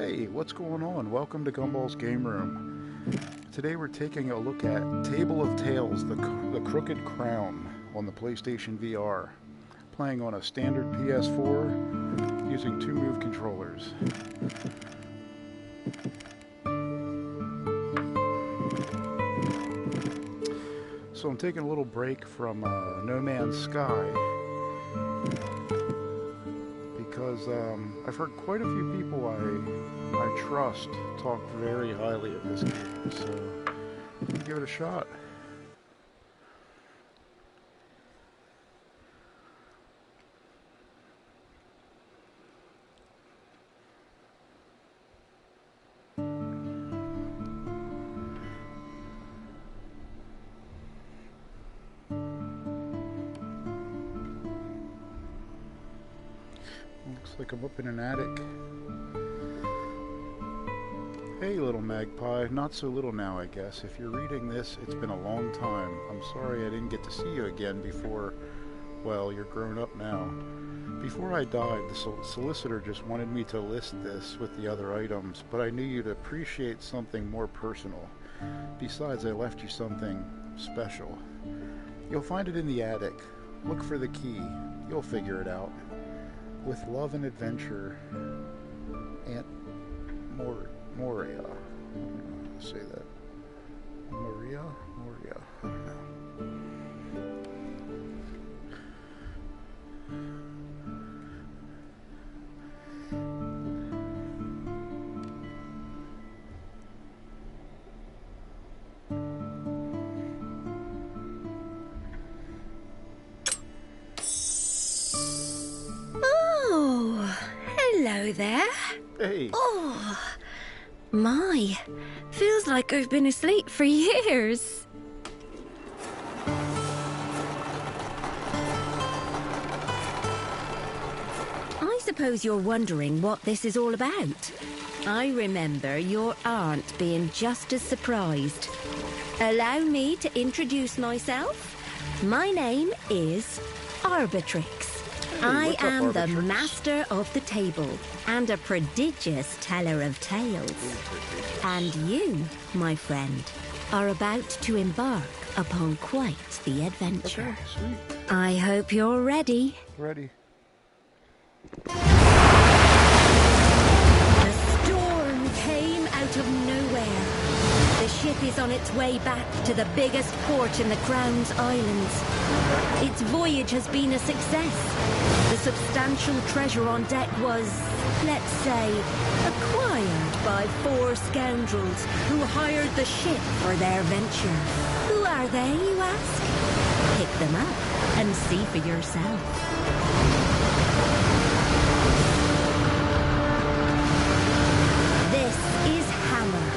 Hey, what's going on? Welcome to Gumball's Gameroom. Today we're taking a look at Table of Tales, the Crooked Crown on the PlayStation VR. Playing on a standard PS4 using 2-move controllers. So I'm taking a little break from No Man's Sky because I've heard quite a few people I trust talk very highly of this game, so I'm gonna give it a shot. Looks like I'm up in an attic. Hey, little magpie. Not so little now, I guess. If you're reading this, it's been a long time. I'm sorry I didn't get to see you again before... Well, you're grown up now. Before I died, the solicitor just wanted me to list this with the other items, but I knew you'd appreciate something more personal. Besides, I left you something special. You'll find it in the attic. Look for the key. You'll figure it out. With love and adventure, Aunt Moria. I'm gonna say that. Moria? I don't know. Hello there. Hey. Oh, my. Feels like I've been asleep for years. I suppose you're wondering what this is all about. I remember your aunt being just as surprised. Allow me to introduce myself. My name is Arbitrix. I am the master of the table and a prodigious teller of tales. And you, my friend, are about to embark upon quite the adventure. Okay, sweet. I hope you're ready. Ready. The storm came out of nowhere. The ship is on its way back to the biggest port in the Crown's Islands. Its voyage has been a success. The substantial treasure on deck was, let's say, acquired by 4 scoundrels who hired the ship for their venture. Who are they, you ask? Pick them up and see for yourself. This is Hammer,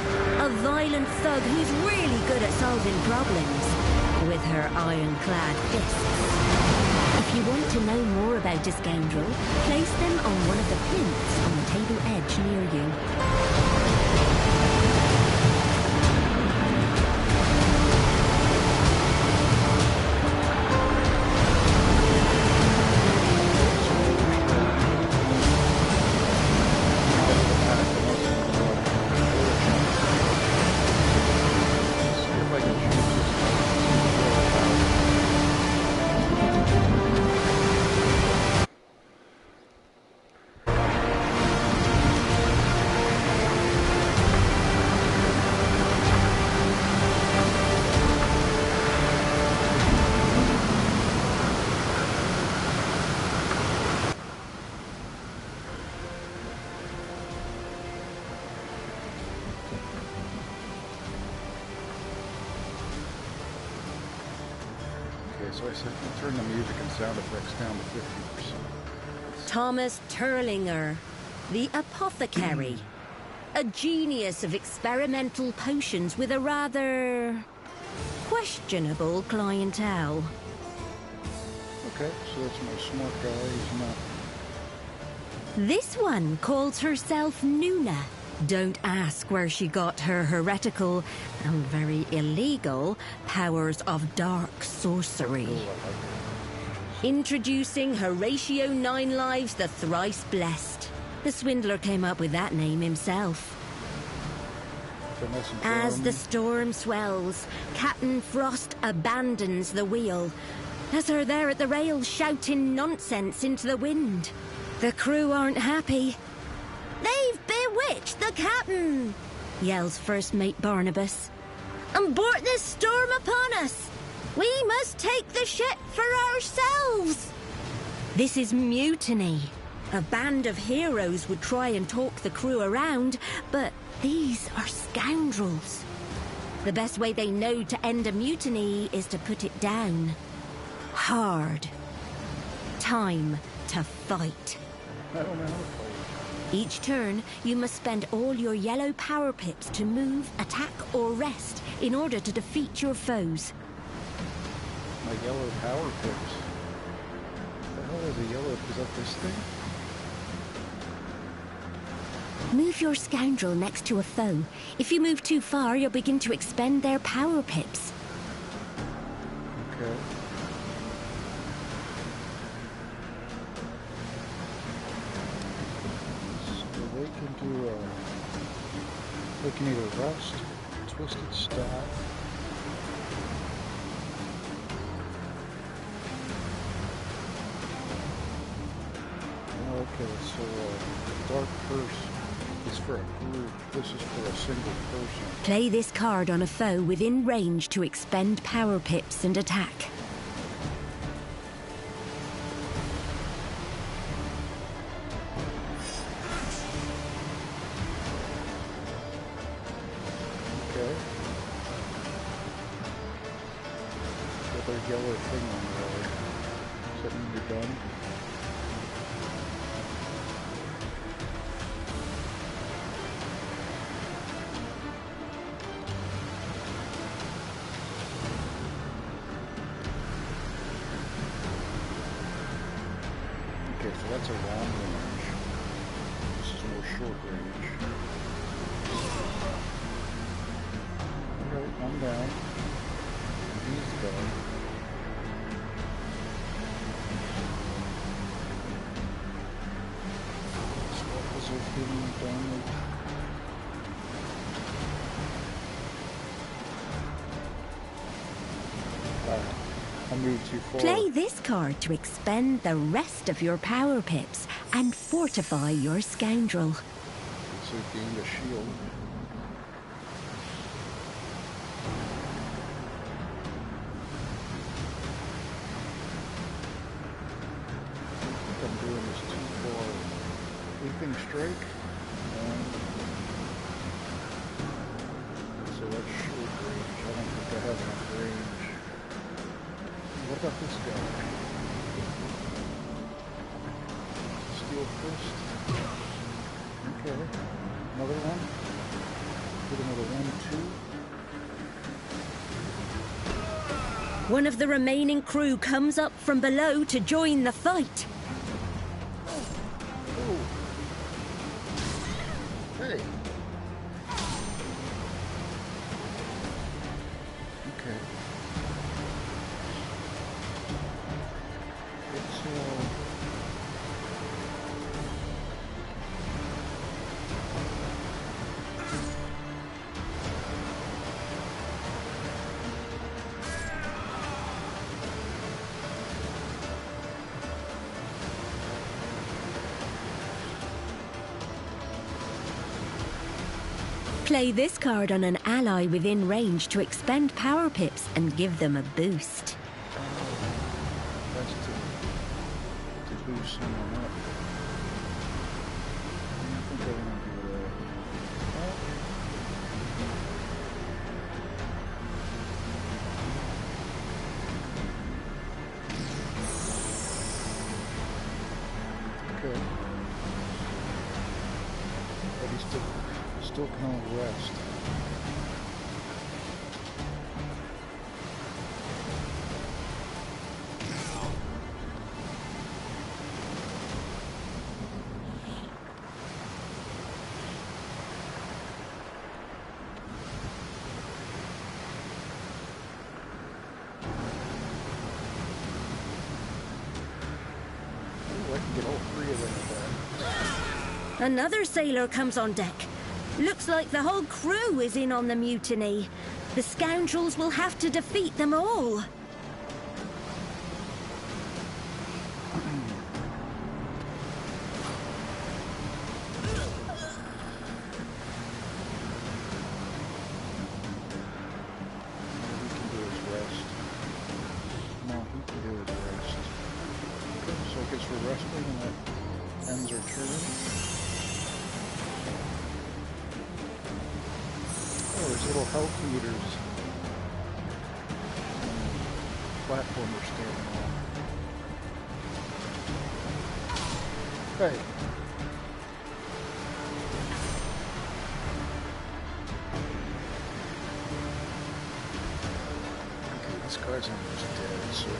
a violent thug who's really good at solving problems with her ironclad fists. If you want to know more about a scoundrel, place them on one of the plinths on the table edge near you. So I said, turn the music and sound effects down to 50%. Thomas Turlinger, the apothecary. A genius of experimental potions with a rather questionable clientele. Okay, so that's my smart guy. He's not... This one calls herself Nuna. Don't ask where she got her heretical and very illegal powers of dark sorcery. Introducing Horatio Nine Lives the Thrice Blessed. The swindler came up with that name himself. As the storm swells, Captain Frost abandons the wheel. As her there at the rail shouting nonsense into the wind. The crew aren't happy. "They've bewitched the captain!" yells First Mate Barnabas. "And brought this storm upon us! We must take the ship for ourselves!" This is mutiny. A band of heroes would try and talk the crew around, but these are scoundrels. The best way they know to end a mutiny is to put it down. Hard. Time to fight. I don't know how to fight. Each turn, you must spend all your yellow power pips to move, attack, or rest in order to defeat your foes. My yellow power pips. The hell is a yellow? Is that this thing? Move your scoundrel next to a foe. If you move too far, you'll begin to expend their power pips. Okay. So they can either rest, twisted staff. Okay, so Dark Curse is for a group. This is for a single person. Play this card on a foe within range to expend power pips and attack. Okay. With a yellow thing on the road. Does that mean you're done? Okay, so that's a long range. This is more short range. Alright, one down. He's done. Stuff is hidden down. I moved too far. Play this card to expend the rest of your power pips and fortify your scoundrel. So it gained a shield. I think I'm doing this too far. Leaping strike. So that's short range. I don't think I have enough range. What about this guy? Steel fist. Okay. Another one. Get another 1, 2. One of the remaining crew comes up from below to join the fight. Oh. Hey. Okay. Play this card on an ally within range to expend power pips and give them a boost. That's to boost someone up. I think I want to do that. Okay. But he's still can only rest. Ooh, I can get all 3 of them back. Another sailor comes on deck. Looks like the whole crew is in on the mutiny. The scoundrels will have to defeat them all. Little health meters. Platformer standing on. Hey. Okay, this guy's almost dead, so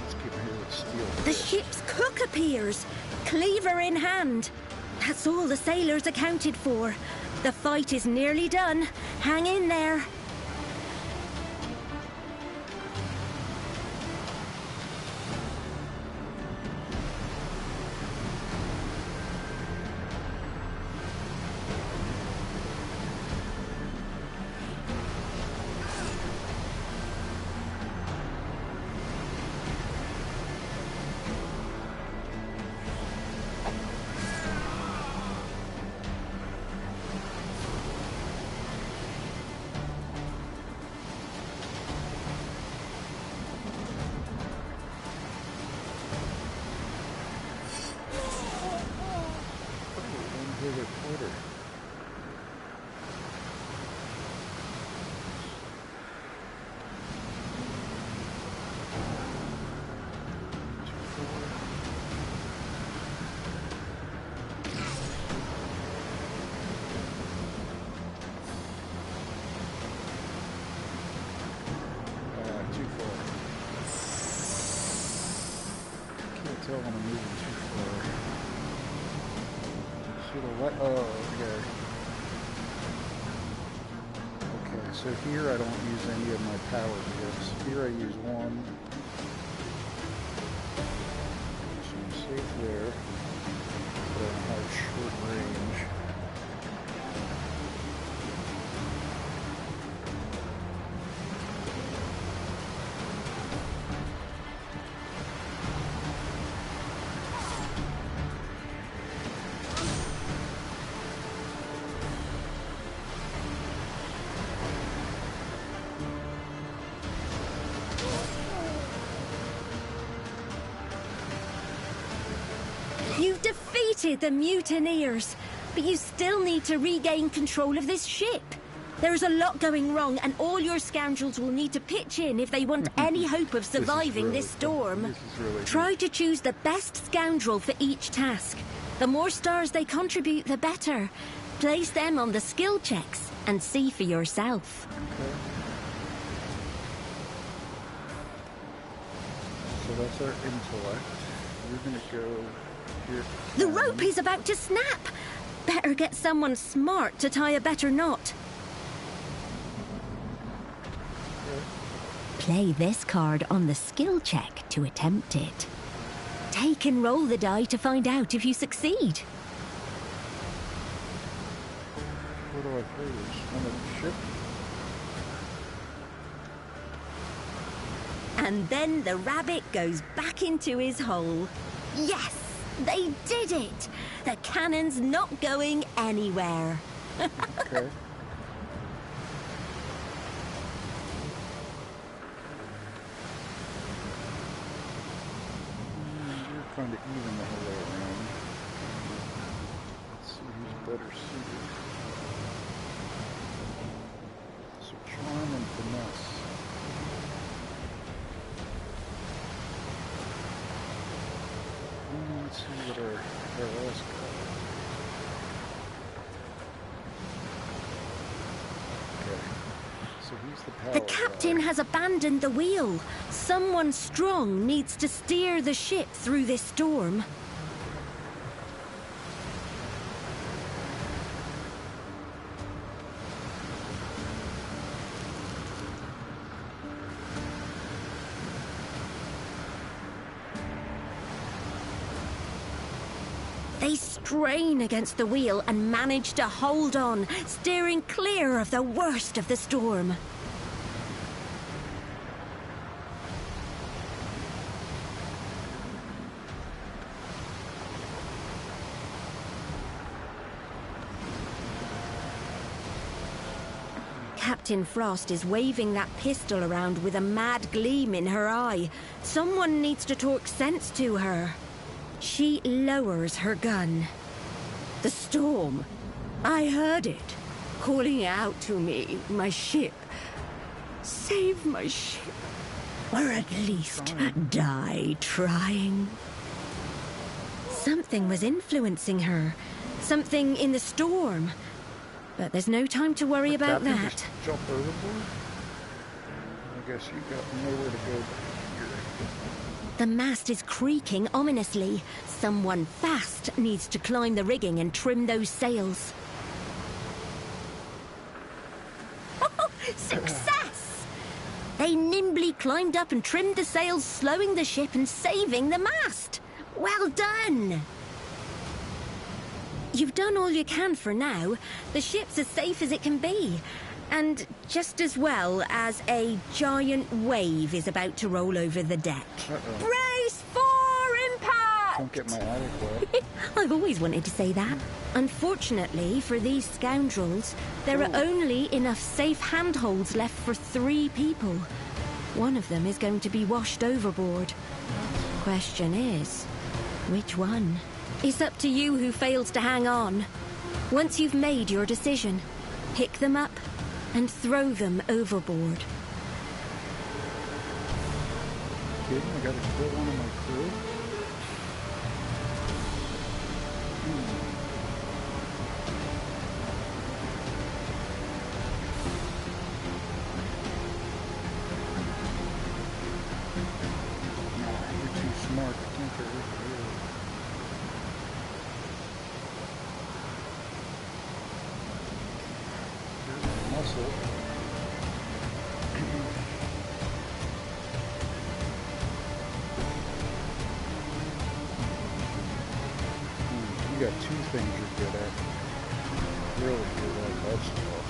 let's get rid of the steel. The ship's cook appears, cleaver in hand. That's all the sailors accounted for. The fight is nearly done. Hang in there. Tell when I'm moving too far. Should have let. Oh, okay. Okay, so here I don't use any of my power gifts. Here I use one. So I'm safe there. But I have short range. You've defeated the mutineers, but you still need to regain control of this ship. There is a lot going wrong, and all your scoundrels will need to pitch in if they want any hope of surviving this storm. Try to choose the best scoundrel for each task. The more stars they contribute, the better. Place them on the skill checks and see for yourself. Okay. So that's our intellect. We're gonna go here. The rope is about to snap. Better get someone smart to tie a better knot. Play this card on the skill check to attempt it. Take and roll the die to find out if you succeed. What do I play? On the ship? And then the rabbit goes back into his hole. Yes, they did it! The cannon's not going anywhere. Okay. We're trying to even the whole way around. Let's see who's better suited. So charm and finesse. Let's see what our last guy. Okay. So he's the power The captain guy. has abandoned the wheel. Someone strong needs to steer the ship through this storm. They strain against the wheel and manage to hold on, steering clear of the worst of the storm. Captain Frost is waving that pistol around with a mad gleam in her eye. Someone needs to talk sense to her. She lowers her gun. The storm. I heard it, calling out to me, my ship. Save my ship. Or at least die trying. Something was influencing her. Something in the storm. But there's no time to worry about that. Just jump overboard? I guess you got nowhere to go but here. The mast is creaking ominously. Someone fast needs to climb the rigging and trim those sails. Oh, success! They nimbly climbed up and trimmed the sails, slowing the ship and saving the mast. Well done! You've done all you can for now. The ship's as safe as it can be. And just as well as a giant wave is about to roll over the deck. Brace for impact! Don't get my attic wet. I've always wanted to say that. Unfortunately for these scoundrels, there are only enough safe handholds left for 3 people. One of them is going to be washed overboard. Question is, which one? It's up to you who fails to hang on. Once you've made your decision, pick them up and throw them overboard. Kidding? I gotta kill one of my crew? Nah, you're too smart. I can't get rid of you. Muscle. You got 2 things you're good at. Really good at that stuff.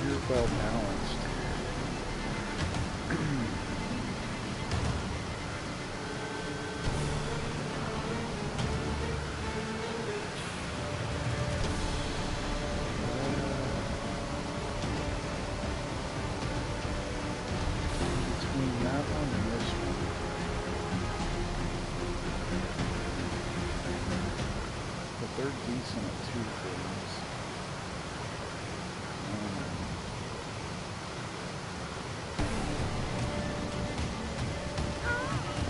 You're well balanced. They're decent at 2 things.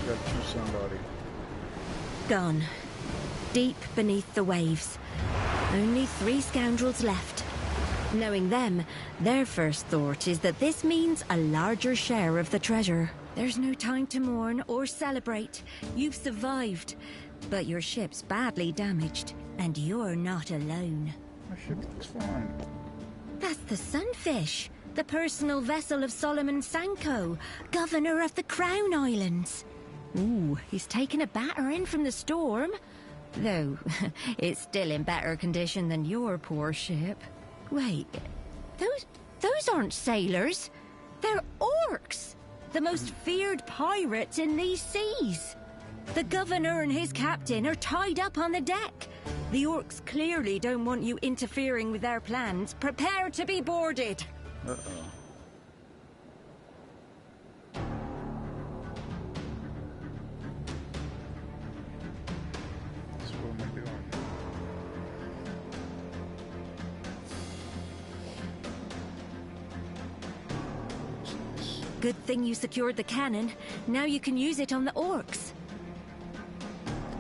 Got to choose somebody. Gone. Deep beneath the waves. Only 3 scoundrels left. Knowing them, their first thought is that this means a larger share of the treasure. There's no time to mourn or celebrate. You've survived. But your ship's badly damaged, and you're not alone. My ship looks fine. That's the Sunfish, the personal vessel of Solomon Sanko, governor of the Crown Islands. Ooh, he's taken a battering from the storm. Though, it's still in better condition than your poor ship. Wait, those aren't sailors. They're orcs, the most feared pirates in these seas. The governor and his captain are tied up on the deck. The orcs clearly don't want you interfering with their plans. Prepare to be boarded. Uh-oh. So what am I doing? Good thing you secured the cannon. Now you can use it on the orcs.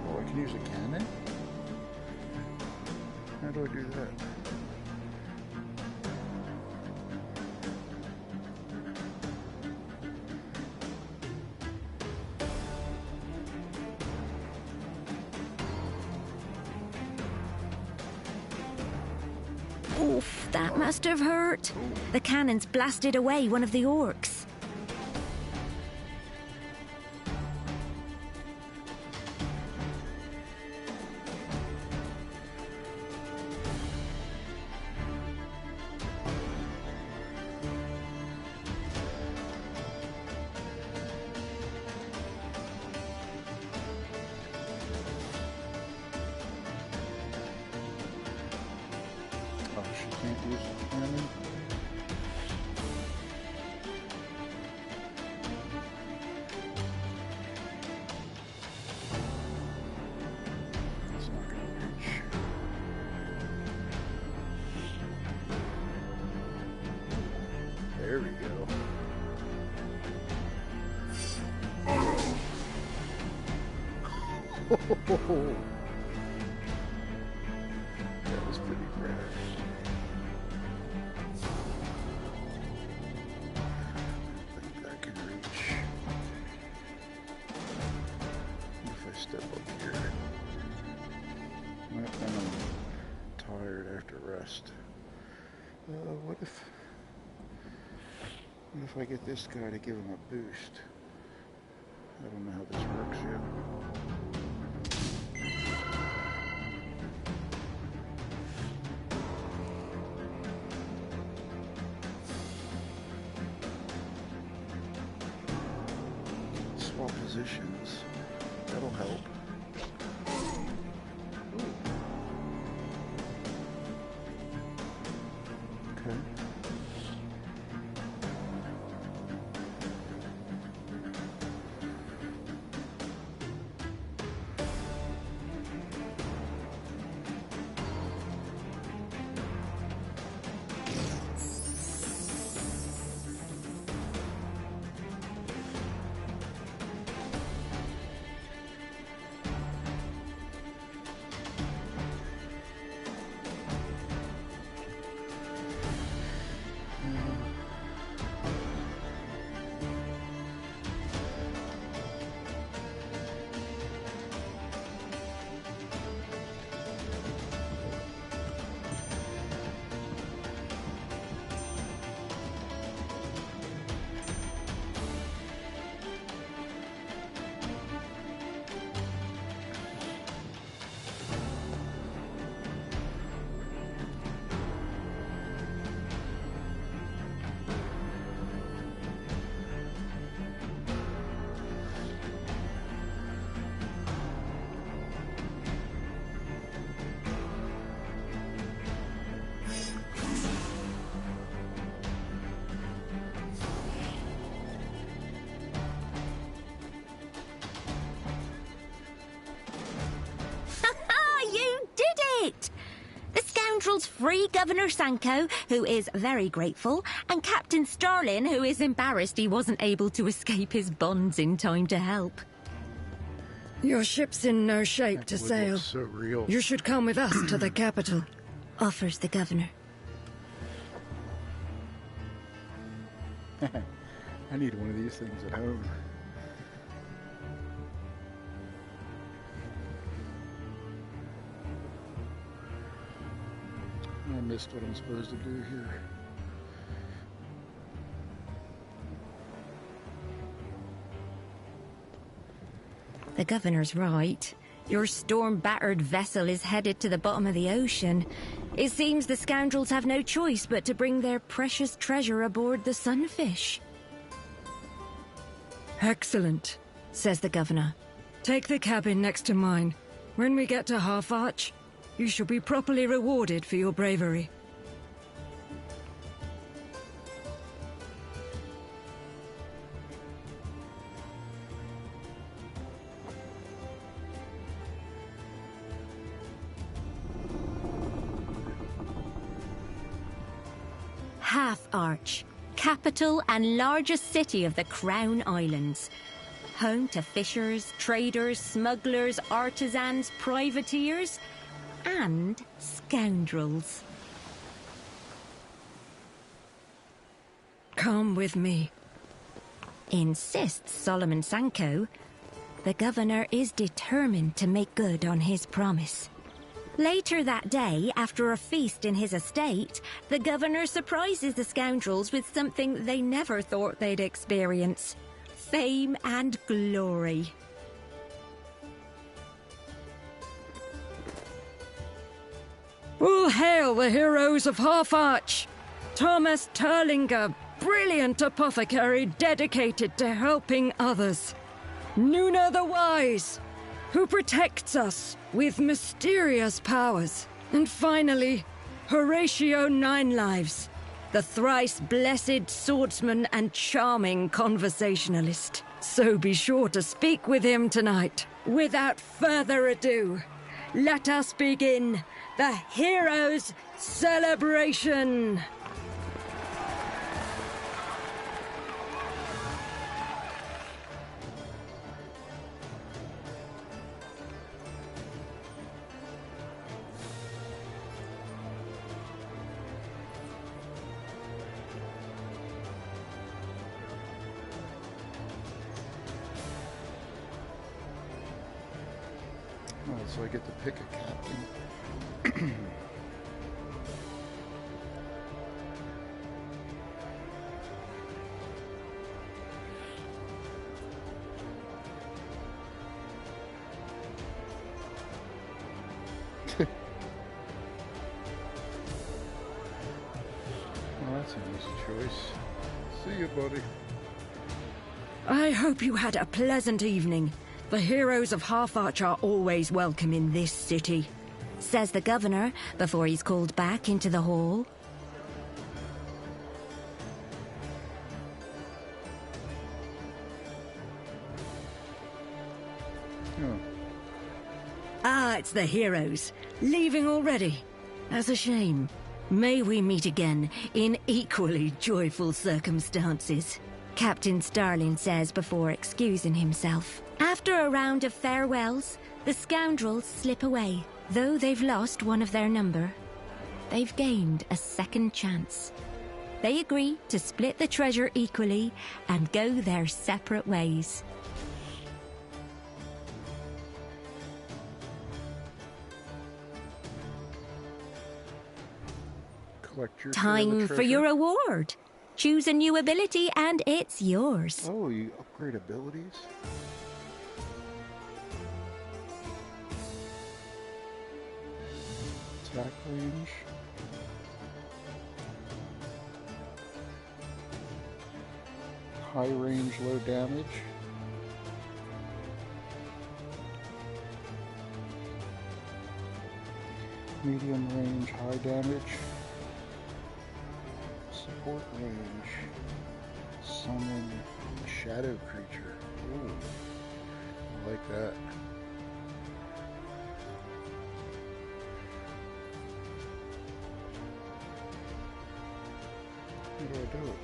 Oh, I can use a cannon? How do I do that? Oof, that must have hurt. The cannon's blasted away one of the orcs. Excuse me. It's not gonna reach. There we go. That was pretty rare. I think that can reach. If I step up here. Well, I'm tired after rest. What if I get this guy to give him a boost? I don't know how this works yet. Swap positions. That'll help. Ooh. Okay. Free Governor Sanko, who is very grateful, and Captain Starlin, who is embarrassed he wasn't able to escape his bonds in time to help. Your ship's in no shape to sail. So real. You should come with us to the capital, offers the Governor. I need one of these things at home. I missed what I'm supposed to do here. The Governor's right. Your storm-battered vessel is headed to the bottom of the ocean. It seems the scoundrels have no choice but to bring their precious treasure aboard the Sunfish. Excellent, says the Governor. Take the cabin next to mine. When we get to Half Arch, you shall be properly rewarded for your bravery. Half Arch, capital and largest city of the Crown Islands. Home to fishers, traders, smugglers, artisans, privateers, and scoundrels. Come with me, insists Solomon Sanko. The Governor is determined to make good on his promise. Later that day, after a feast in his estate, the Governor surprises the scoundrels with something they never thought they'd experience: fame and glory. All hail the heroes of Half Arch! Thomas Turlinger, brilliant apothecary dedicated to helping others. Nuna the Wise, who protects us with mysterious powers. And finally, Horatio Ninelives, the thrice blessed swordsman and charming conversationalist. So be sure to speak with him tonight. Without further ado, let us begin the Heroes' Celebration! Oh, so I get to pick a captain. Well, that's an easy choice. See you, buddy. I hope you had a pleasant evening. The heroes of Half-Arch are always welcome in this city, says the governor before he's called back into the hall. Oh. Ah, it's the heroes. Leaving already. That's a shame. May we meet again in equally joyful circumstances, Captain Starling says before excusing himself. After a round of farewells, the scoundrels slip away. Though they've lost one of their number, they've gained a second chance. They agree to split the treasure equally and go their separate ways. Collect your Time for your award. Choose a new ability and it's yours. Oh, you upgrade abilities? Attack range. High range, low damage. Medium range, high damage. Support range. Summon shadow creature. Ooh, I like that. How do I do it?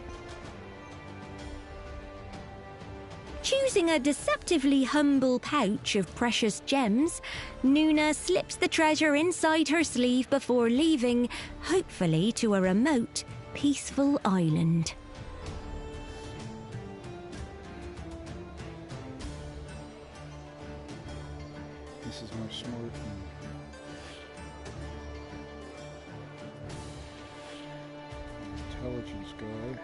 Choosing a deceptively humble pouch of precious gems, Nuna slips the treasure inside her sleeve before leaving, hopefully to a remote, peaceful island. This is my smart move. Intelligence guy.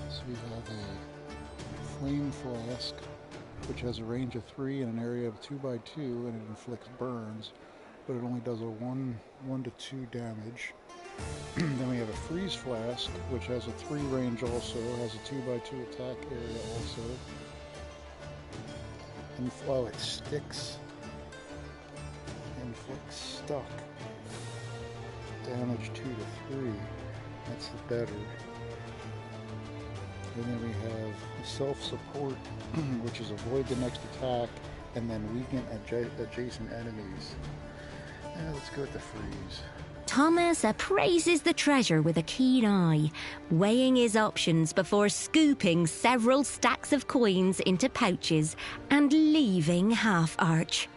So we have a flame flask, which has a range of 3 and an area of 2 by 2, and it inflicts burns, but it only does a 1 to 2 damage. Then we have a freeze flask, which has a 3 range also, has a 2 by 2 attack area also. And oh, it sticks. Inflicts stuck. Damage 2 to 3. That's the better. And then we have self-support, which is avoid the next attack and then weaken adjacent enemies. Let's go with the freeze. Thomas appraises the treasure with a keen eye, weighing his options before scooping several stacks of coins into pouches and leaving Half-Arch.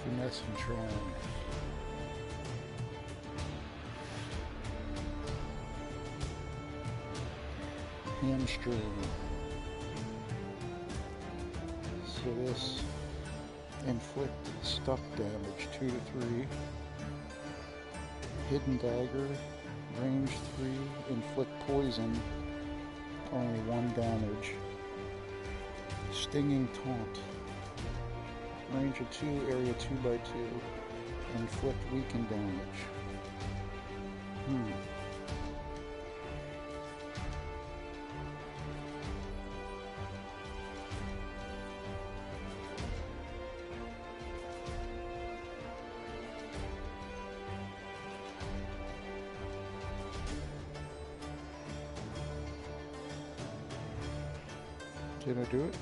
Finesse and charm. Hamstring. for this. Inflict stuck damage 2 to 3. Hidden dagger, range 3, inflict poison, only 1 damage. Stinging taunt, range of 2, area 2 by 2, inflict weakened damage. Did I do it?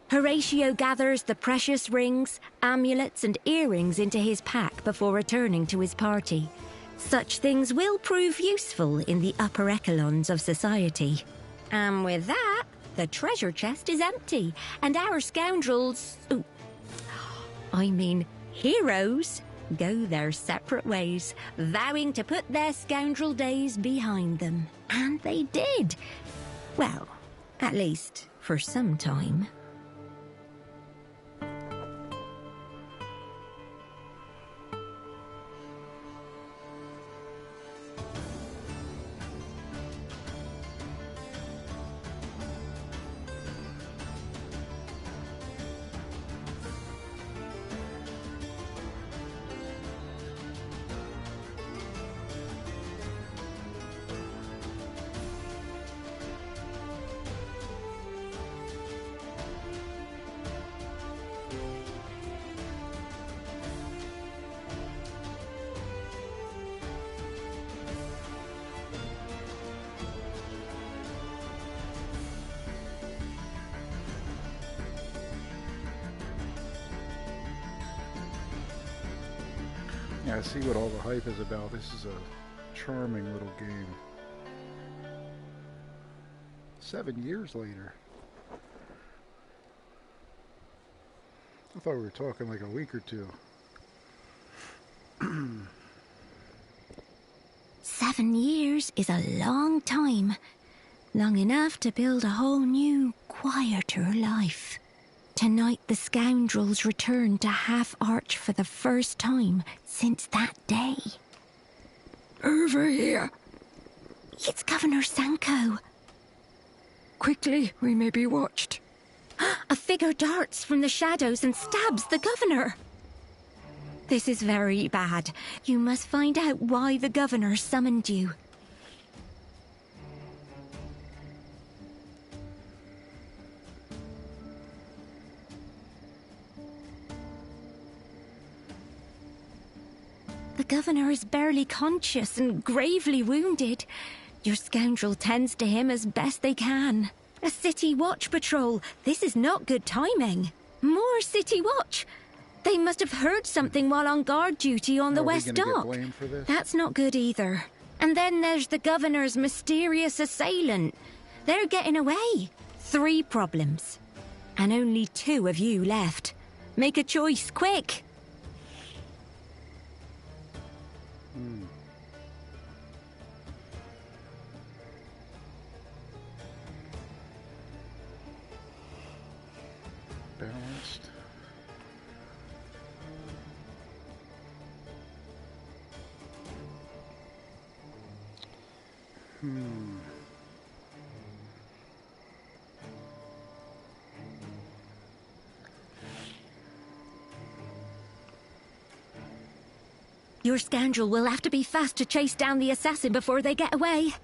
Horatio gathers the precious rings, amulets, and earrings into his pack before returning to his party. Such things will prove useful in the upper echelons of society. And with that, the treasure chest is empty, and our scoundrels... heroes... go their separate ways, vowing to put their scoundrel days behind them. And they did. Well, at least for some time. Yeah, I see what all the hype is about. This is a charming little game. 7 years later. I thought we were talking like a week or two. 7 years is a long time. Long enough to build a whole new, quieter life. Tonight the scoundrels return to Half Arch for the first time since that day. Over here. It's Governor Sanko. Quickly, we may be watched. A figure darts from the shadows and stabs the governor. This is very bad. You must find out why the governor summoned you. The governor is barely conscious and gravely wounded. Your scoundrel tends to him as best they can. A city watch patrol. This is not good timing. More city watch. They must have heard something while on guard duty on the West Dock. That's not good either. And then there's the governor's mysterious assailant. They're getting away. 3 problems. And only 2 of you left. Make a choice, quick. Balanced. Your scoundrel will have to be fast to chase down the assassin before they get away.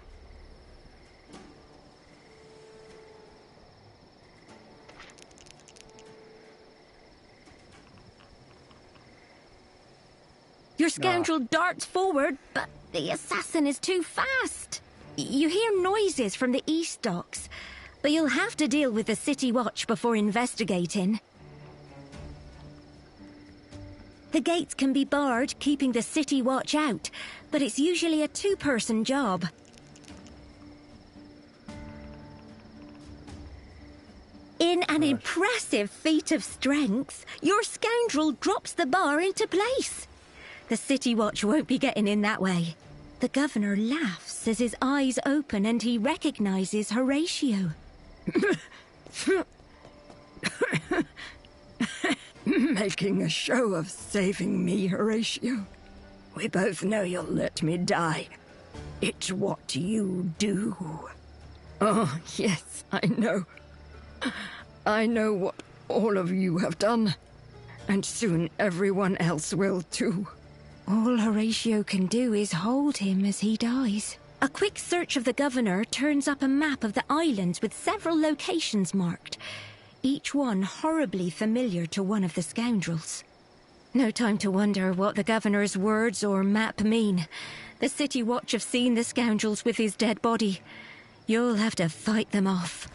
Your scoundrel darts forward, but the assassin is too fast. You hear noises from the east docks, but you'll have to deal with the city watch before investigating. The gates can be barred, keeping the city watch out, but it's usually a 2-person job. In an impressive feat of strength, your scoundrel drops the bar into place. The city watch won't be getting in that way. The governor laughs as his eyes open and he recognizes Horatio. Making a show of saving me, Horatio. We both know you'll let me die. It's what you do. Oh, yes, I know. I know what all of you have done. And soon everyone else will too. All Horatio can do is hold him as he dies. A quick search of the governor turns up a map of the islands with several locations marked, each one horribly familiar to one of the scoundrels. No time to wonder what the governor's words or map mean. The City Watch have seen the scoundrels with his dead body. You'll have to fight them off.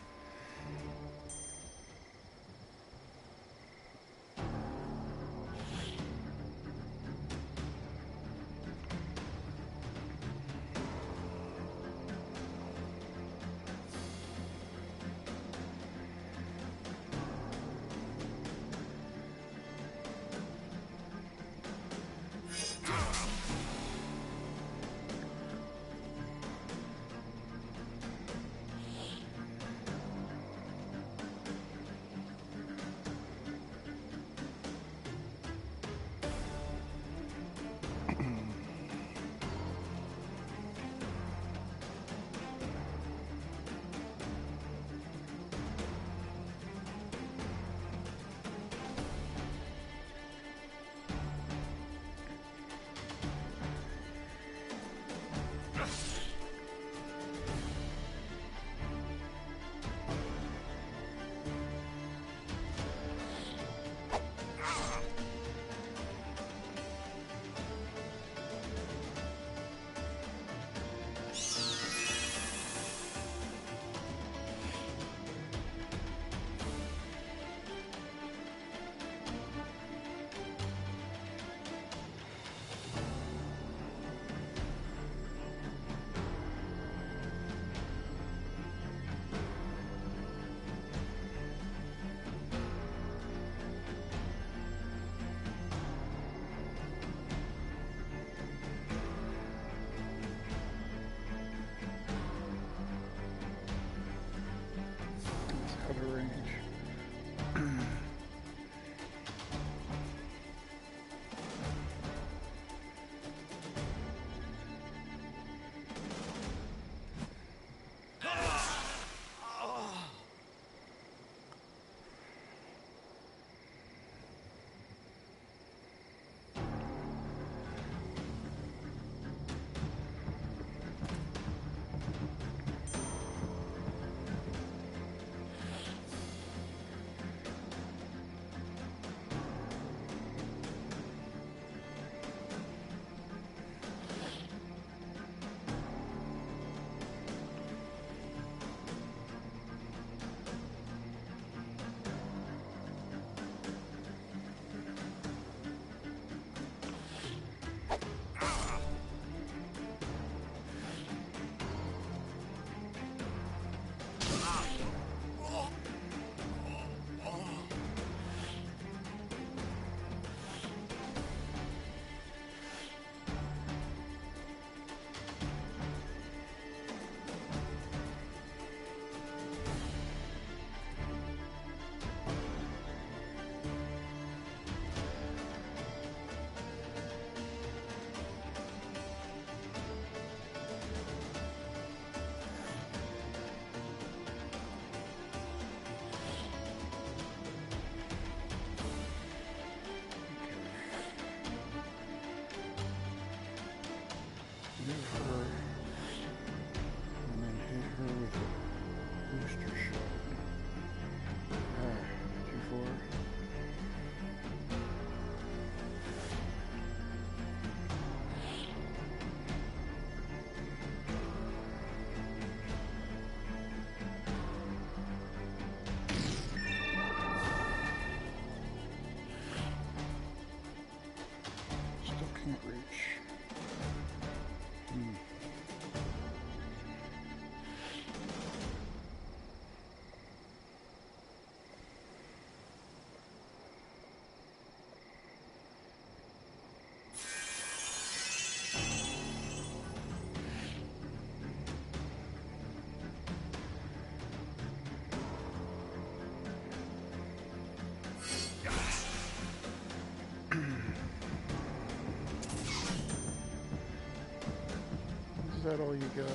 Is that all you got?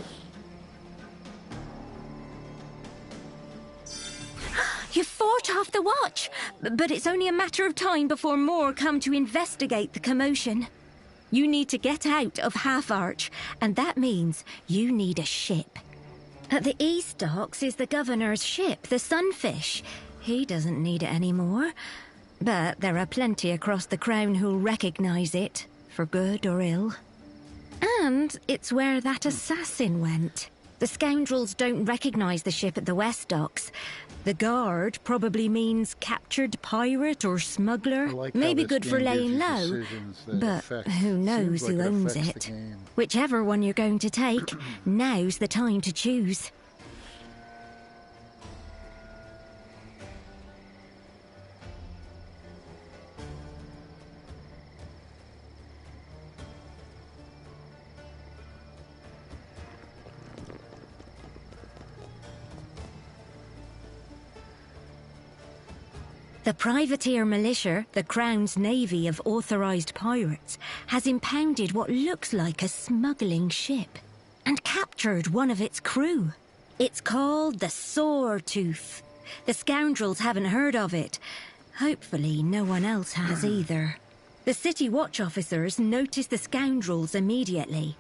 You fought off the watch, but it's only a matter of time before more come to investigate the commotion. You need to get out of Half Arch, and that means you need a ship. At the East Docks is the governor's ship, the Sunfish. He doesn't need it anymore, but there are plenty across the Crown who'll recognise it, for good or ill. And it's where that assassin went. The scoundrels don't recognise the ship at the West Docks. The guard probably means captured pirate or smuggler. Maybe good for laying low, but who knows who owns it. Whichever one you're going to take, now's the time to choose. The privateer militia, the Crown's navy of authorised pirates, has impounded what looks like a smuggling ship and captured one of its crew. It's called the Sawtooth. The scoundrels haven't heard of it. Hopefully no one else has either. The city watch officers noticed the scoundrels immediately.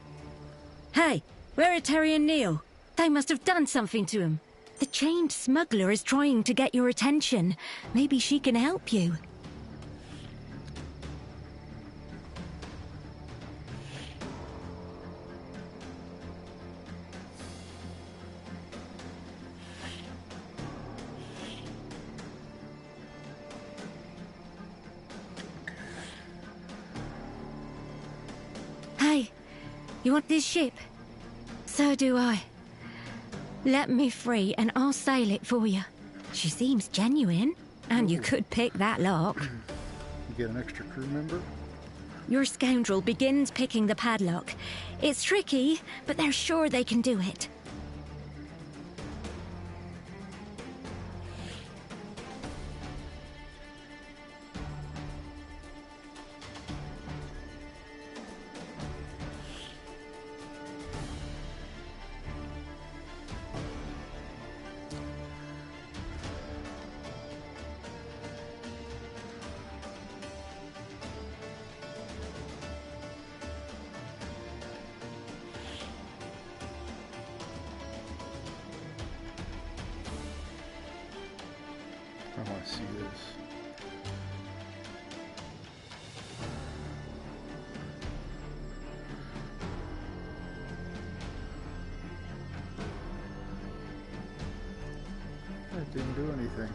Hey, where are Terry and Neil? They must have done something to him. The chained smuggler is trying to get your attention. Maybe she can help you. Hey, you want this ship? So do I. Let me free and I'll sail it for you. She seems genuine, and you could pick that lock. You get an extra crew member? Your scoundrel begins picking the padlock. It's tricky, but they're sure they can do it. I want to see this. That didn't do anything.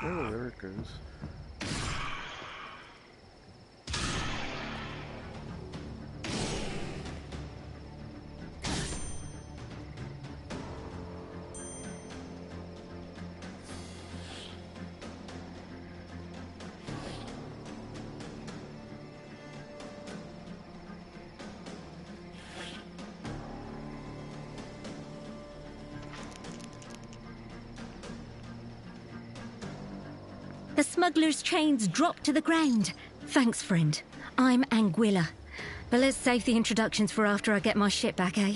Oh, there it goes. The smuggler's chains drop to the ground. Thanks, friend. I'm Anguilla. But let's save the introductions for after I get my ship back, eh?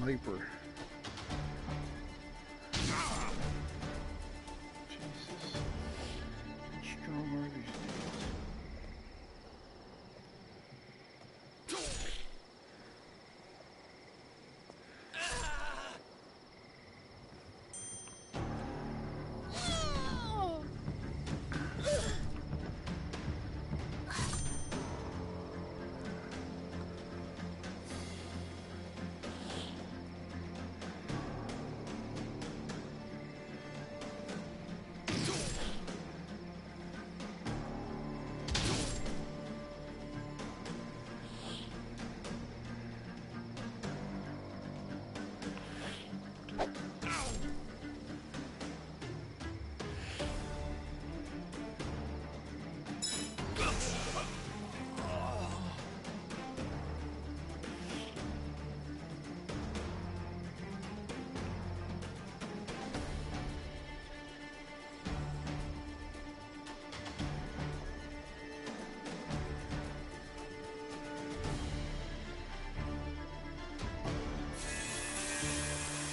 sniper. Jesus. How strong are these dudes?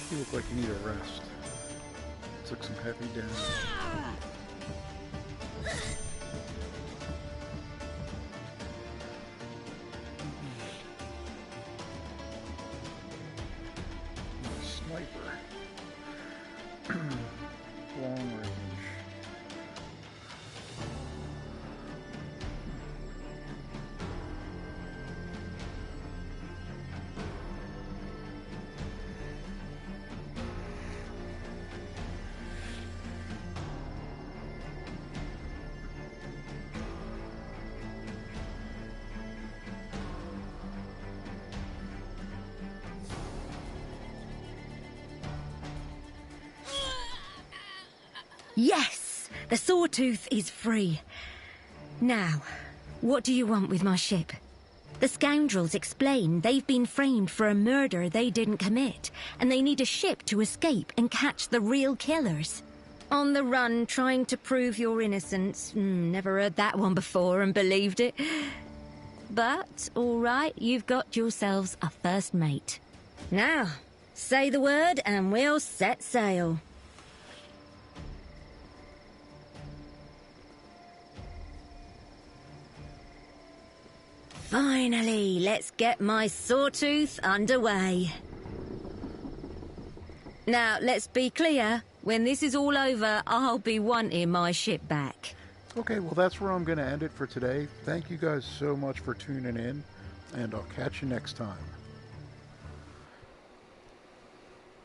You look like you need a rest. Took some heavy damage. Sniper. Long range. Yes! The Sawtooth is free. Now, what do you want with my ship? The scoundrels explain they've been framed for a murder they didn't commit, and they need a ship to escape and catch the real killers. On the run, trying to prove your innocence. Never heard that one before and believed it. But, all right, you've got yourselves a first mate. Now, say the word and we'll set sail. Finally, let's get my Sawtooth underway. Now, let's be clear. When this is all over, I'll be wanting my ship back. Okay, well that's where I'm going to end it for today. Thank you guys so much for tuning in, and I'll catch you next time.